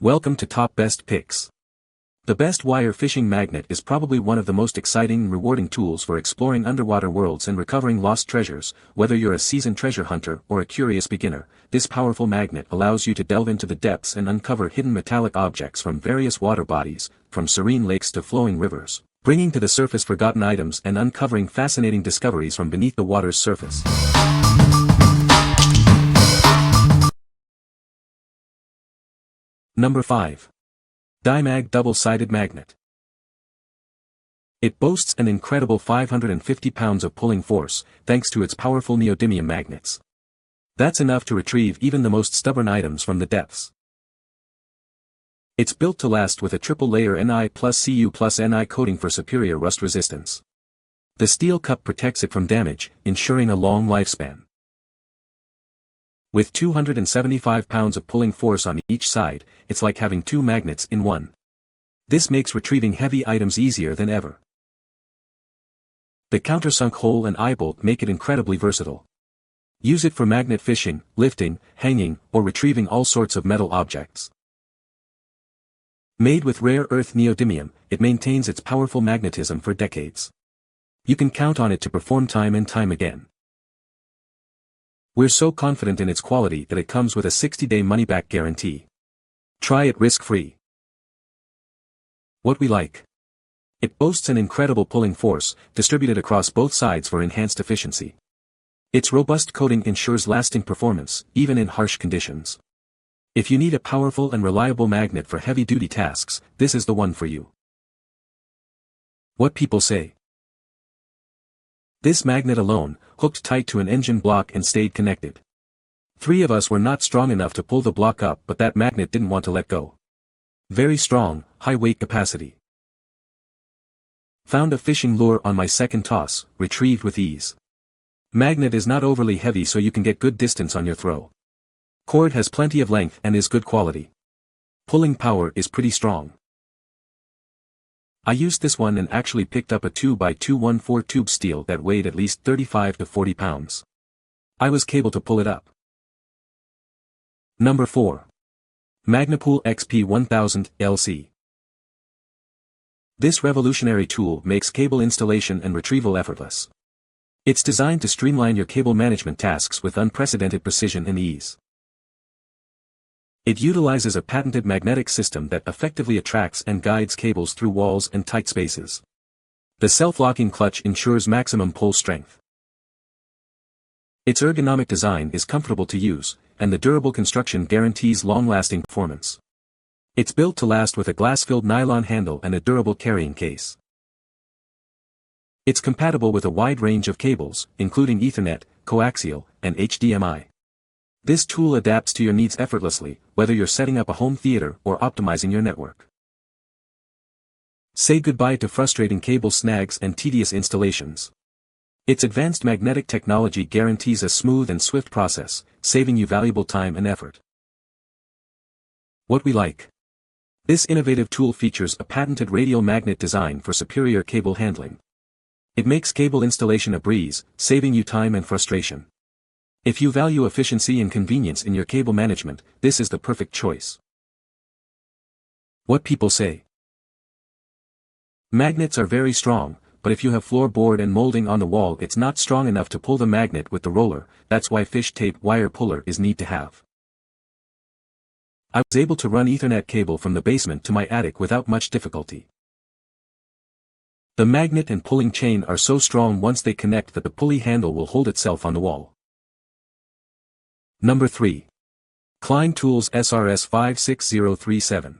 Welcome to Top Best Picks. The best wire fishing magnet is probably one of the most exciting and rewarding tools for exploring underwater worlds and recovering lost treasures. Whether you're a seasoned treasure hunter or a curious beginner, this powerful magnet allows you to delve into the depths and uncover hidden metallic objects from various water bodies, from serene lakes to flowing rivers, bringing to the surface forgotten items and uncovering fascinating discoveries from beneath the water's surface. Number 5. DIYMAG Double-Sided Magnet. It boasts an incredible 550 pounds of pulling force, thanks to its powerful neodymium magnets. That's enough to retrieve even the most stubborn items from the depths. It's built to last with a triple-layer Ni plus Cu plus Ni coating for superior rust resistance. The steel cup protects it from damage, ensuring a long lifespan. With 275 pounds of pulling force on each side, it's like having two magnets in one. This makes retrieving heavy items easier than ever. The countersunk hole and eye bolt make it incredibly versatile. Use it for magnet fishing, lifting, hanging, or retrieving all sorts of metal objects. Made with rare earth neodymium, it maintains its powerful magnetism for decades. You can count on it to perform time and time again. We're so confident in its quality that it comes with a 60-day money-back guarantee. Try it risk-free. What we like. It boasts an incredible pulling force, distributed across both sides for enhanced efficiency. Its robust coating ensures lasting performance, even in harsh conditions. If you need a powerful and reliable magnet for heavy-duty tasks, this is the one for you. What people say. This magnet alone, hooked tight to an engine block and stayed connected. 3 of us were not strong enough to pull the block up, but that magnet didn't want to let go. Very strong, high weight capacity. Found a fishing lure on my second toss, retrieved with ease. Magnet is not overly heavy so you can get good distance on your throw. Cord has plenty of length and is good quality. Pulling power is pretty strong. I used this one and actually picked up a 2x214 tube steel that weighed at least 35 to 40 pounds. I was able to pull it up. Number 4. Magnepull XP1000-LC. This revolutionary tool makes cable installation and retrieval effortless. It's designed to streamline your cable management tasks with unprecedented precision and ease. It utilizes a patented magnetic system that effectively attracts and guides cables through walls and tight spaces. The self-locking clutch ensures maximum pull strength. Its ergonomic design is comfortable to use, and the durable construction guarantees long-lasting performance. It's built to last with a glass-filled nylon handle and a durable carrying case. It's compatible with a wide range of cables, including Ethernet, coaxial, and HDMI. This tool adapts to your needs effortlessly, whether you're setting up a home theater or optimizing your network. Say goodbye to frustrating cable snags and tedious installations. Its advanced magnetic technology guarantees a smooth and swift process, saving you valuable time and effort. What we like. This innovative tool features a patented radial magnet design for superior cable handling. It makes cable installation a breeze, saving you time and frustration. If you value efficiency and convenience in your cable management, this is the perfect choice. What people say. Magnets are very strong, but if you have floorboard and molding on the wall, it's not strong enough to pull the magnet with the roller. That's why fish tape wire puller is need to have. I was able to run Ethernet cable from the basement to my attic without much difficulty. The magnet and pulling chain are so strong once they connect that the pulley handle will hold itself on the wall. Number 3. Klein Tools SRS 56037.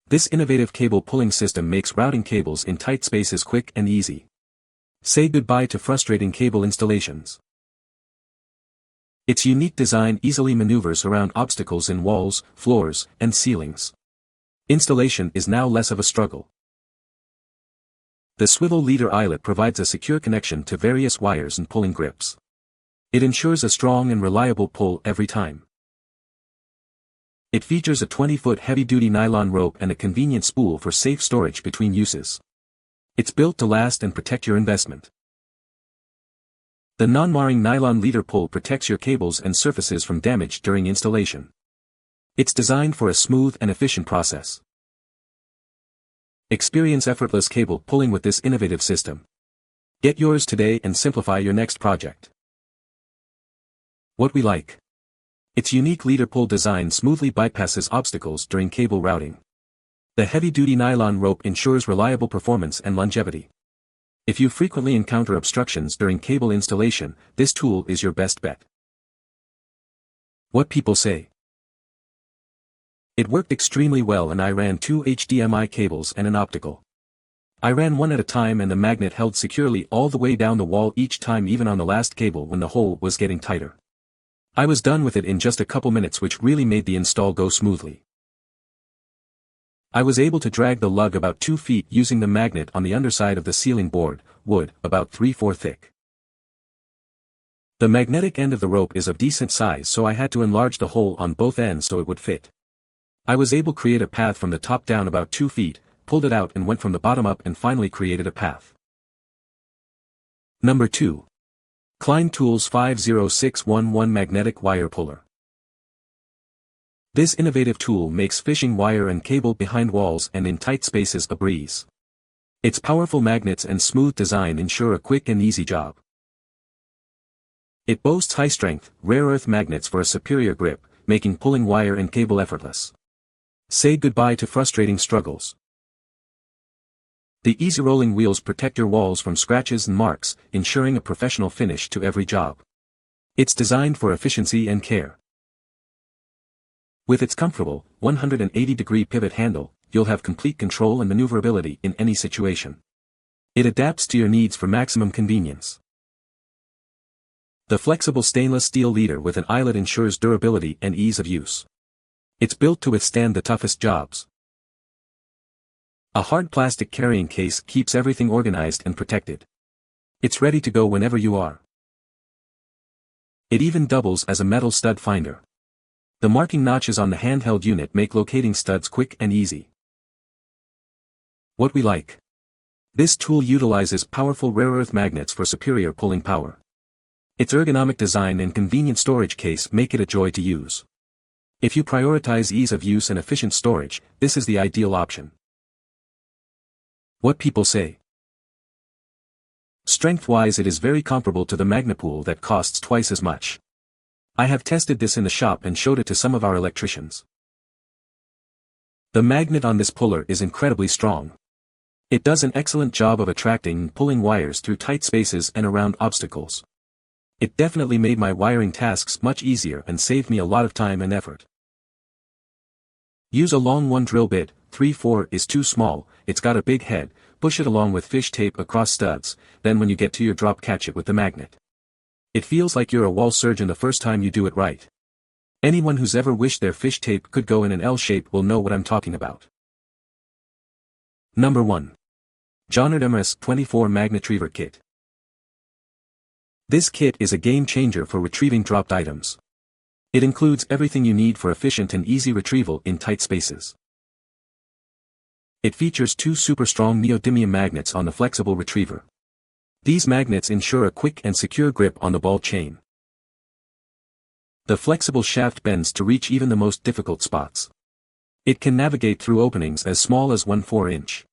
This innovative cable pulling system makes routing cables in tight spaces quick and easy. Say goodbye to frustrating cable installations. Its unique design easily maneuvers around obstacles in walls, floors, and ceilings. Installation is now less of a struggle. The swivel leader eyelet provides a secure connection to various wires and pulling grips. It ensures a strong and reliable pull every time. It features a 20-foot heavy-duty nylon rope and a convenient spool for safe storage between uses. It's built to last and protect your investment. The non-marring nylon leader pull protects your cables and surfaces from damage during installation. It's designed for a smooth and efficient process. Experience effortless cable pulling with this innovative system. Get yours today and simplify your next project. What we like. Its unique leader pull design smoothly bypasses obstacles during cable routing. The heavy-duty nylon rope ensures reliable performance and longevity. If you frequently encounter obstructions during cable installation, this tool is your best bet. What people say. It worked extremely well and I ran 2 HDMI cables and an optical. I ran one at a time and the magnet held securely all the way down the wall each time, even on the last cable when the hole was getting tighter. I was done with it in just a couple minutes, which really made the install go smoothly. I was able to drag the lug about 2 feet using the magnet on the underside of the ceiling board, wood, about 3/4 thick. The magnetic end of the rope is of decent size, so I had to enlarge the hole on both ends so it would fit. I was able to create a path from the top down about 2 feet, pulled it out and went from the bottom up and finally created a path. Number 2. Klein Tools 50611 Magnetic Wire Puller. This innovative tool makes fishing wire and cable behind walls and in tight spaces a breeze. Its powerful magnets and smooth design ensure a quick and easy job. It boasts high-strength, rare earth magnets for a superior grip, making pulling wire and cable effortless. Say goodbye to frustrating struggles. The easy rolling wheels protect your walls from scratches and marks, ensuring a professional finish to every job. It's designed for efficiency and care. With its comfortable, 180-degree pivot handle, you'll have complete control and maneuverability in any situation. It adapts to your needs for maximum convenience. The flexible stainless steel leader with an eyelet ensures durability and ease of use. It's built to withstand the toughest jobs. A hard plastic carrying case keeps everything organized and protected. It's ready to go whenever you are. It even doubles as a metal stud finder. The marking notches on the handheld unit make locating studs quick and easy. What we like. This tool utilizes powerful rare earth magnets for superior pulling power. Its ergonomic design and convenient storage case make it a joy to use. If you prioritize ease of use and efficient storage, this is the ideal option. What people say. Strength-wise, it is very comparable to the Magnepull that costs twice as much. I have tested this in the shop and showed it to some of our electricians. The magnet on this puller is incredibly strong. It does an excellent job of attracting and pulling wires through tight spaces and around obstacles. It definitely made my wiring tasks much easier and saved me a lot of time and effort. Use a long one drill bit, 3/4 is too small, it's got a big head, push it along with fish tape across studs, then when you get to your drop catch it with the magnet. It feels like you're a wall surgeon the first time you do it right. Anyone who's ever wished their fish tape could go in an L shape will know what I'm talking about. Number 1. Jonard MS-24 MagneTriever Kit. This kit is a game changer for retrieving dropped items. It includes everything you need for efficient and easy retrieval in tight spaces. It features 2 super strong neodymium magnets on the flexible retriever. These magnets ensure a quick and secure grip on the ball chain. The flexible shaft bends to reach even the most difficult spots. It can navigate through openings as small as 1/4 inch.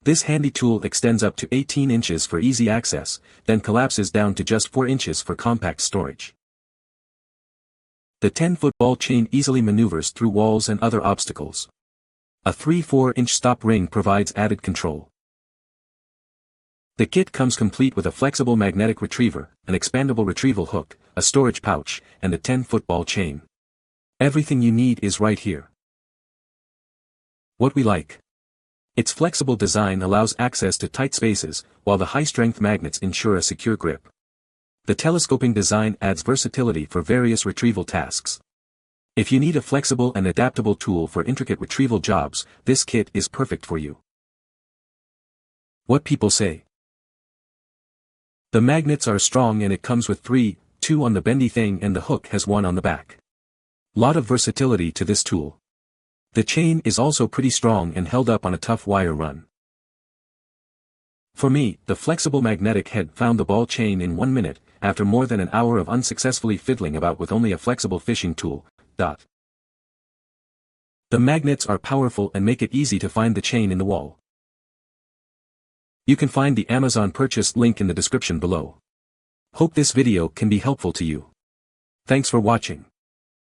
This handy tool extends up to 18 inches for easy access, then collapses down to just 4 inches for compact storage. The 10-foot ball chain easily maneuvers through walls and other obstacles. A 3/4-inch stop ring provides added control. The kit comes complete with a flexible magnetic retriever, an expandable retrieval hook, a storage pouch, and a 10-foot ball chain. Everything you need is right here. What we like. Its flexible design allows access to tight spaces, while the high-strength magnets ensure a secure grip. The telescoping design adds versatility for various retrieval tasks. If you need a flexible and adaptable tool for intricate retrieval jobs, this kit is perfect for you. What people say. The magnets are strong and it comes with 3, 2 on the bendy thing and the hook has 1 on the back. Lot of versatility to this tool. The chain is also pretty strong and held up on a tough wire run. For me, the flexible magnetic head found the ball chain in 1 minute, after more than an hour of unsuccessfully fiddling about with only a flexible fishing tool. The magnets are powerful and make it easy to find the chain in the wall. You can find the Amazon purchase link in the description below. Hope this video can be helpful to you. Thanks for watching.